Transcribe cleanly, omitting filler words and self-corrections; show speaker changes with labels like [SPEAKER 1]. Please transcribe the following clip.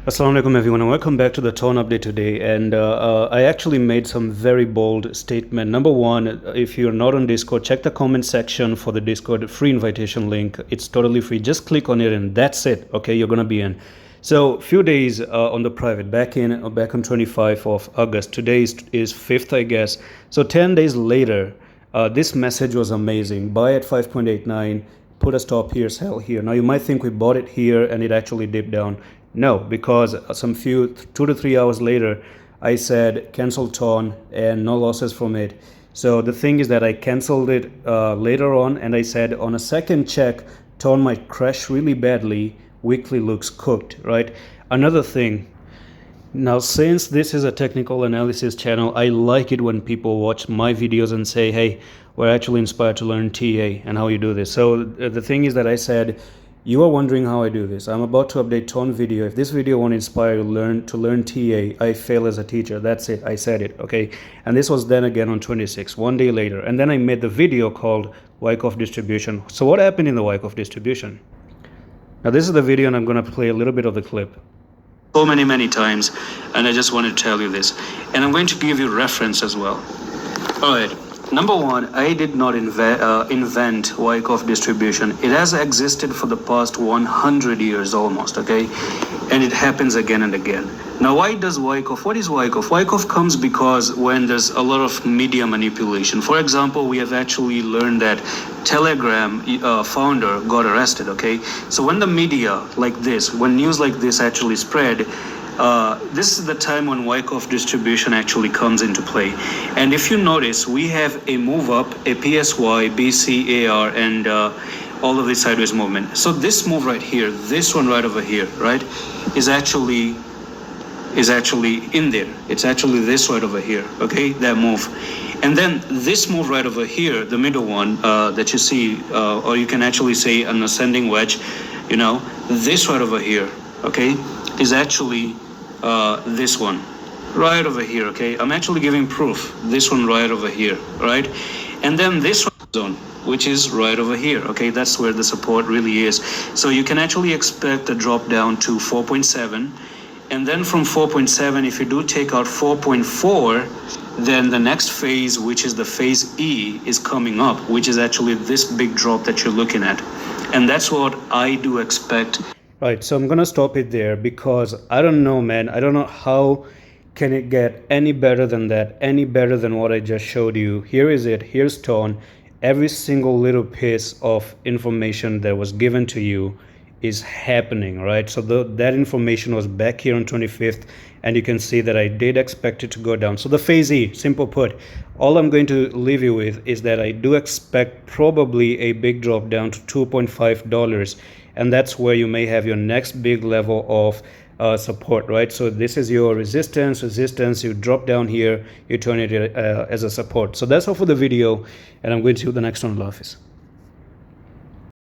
[SPEAKER 1] Assalamu alaikum everyone, and welcome back to the Tone Update today. And I actually made some very bold statement. Number one, if you're not on Discord, check the comment section for the Discord free invitation link. It's totally free. Just click on it and that's it. Okay, you're gonna be in. So few days on the private, back on 25th of August. Today is 5th, I guess. So 10 days later, this message was amazing. Buy at 5.89. Put a stop here, sell here. Now you might think we bought it here and it actually dipped down. No, because 2 to 3 hours later, I said cancel Tone and no losses from it. So the thing is that I canceled it later on, and I said on a second check, Tone might crash really badly. Weekly looks cooked, right? Another thing. Now, since this is a technical analysis channel, I like it when people watch my videos and say, hey, we're actually inspired to learn TA and how you do this. So the thing is that I said, you are wondering how I do this. I'm about to update Tone video. If this video won't inspire you to learn TA, I fail as a teacher. That's it. I said it, okay? And this was then again on 26, 1 day later. And then I made the video called Wyckoff distribution. So what happened in the Wyckoff distribution? Now this is the video, and I'm going to play a little bit of the clip. So many times, and I just want to tell you this. And I'm going to give you reference as well. All right. Number one, I did not invent Wyckoff distribution. It has existed for the past 100 years almost, okay? And it happens again and again. Now, why does Wyckoff? What is Wyckoff? Wyckoff comes because when there's a lot of media manipulation. For example, we have actually learned that Telegram founder got arrested, okay? So when the media like this, when news like this actually spread, this is the time when Wyckoff distribution actually comes into play. And if you notice, we have a move up, a PSY, BCAR, and all of this sideways movement. So this move right here, this one right over here, right, is actually in there. It's actually this right over here, okay, that move. And then this move right over here, the middle one that you see, or you can actually say an ascending wedge, you know, this right over here, okay, is actually this one right over here, okay? I'm actually giving proof. This one right over here, right? And then this zone, which is right over here, okay? That's where the support really is. So you can actually expect a drop down to 4.7, and then from 4.7, if you do take out 4.4, then the next phase, which is the phase E, is coming up, which is actually this big drop that you're looking at. And that's what I do expect. Right, so I'm gonna stop it there because I don't know, man. I don't know how can it get any better than that, any better than what I just showed you. Here is it. Here's Tone. Every single little piece of information that was given to you is happening, right? So that information was back here on 25th, and you can see that I did expect it to go down. So the phase E, simple put, all I'm going to leave you with is that I do expect probably a big drop down to $2.5, and that's where you may have your next big level of support, right? So this is your resistance, you drop down here, you turn it as a support. So that's all for the video, and I'm going to see you the next one in the office.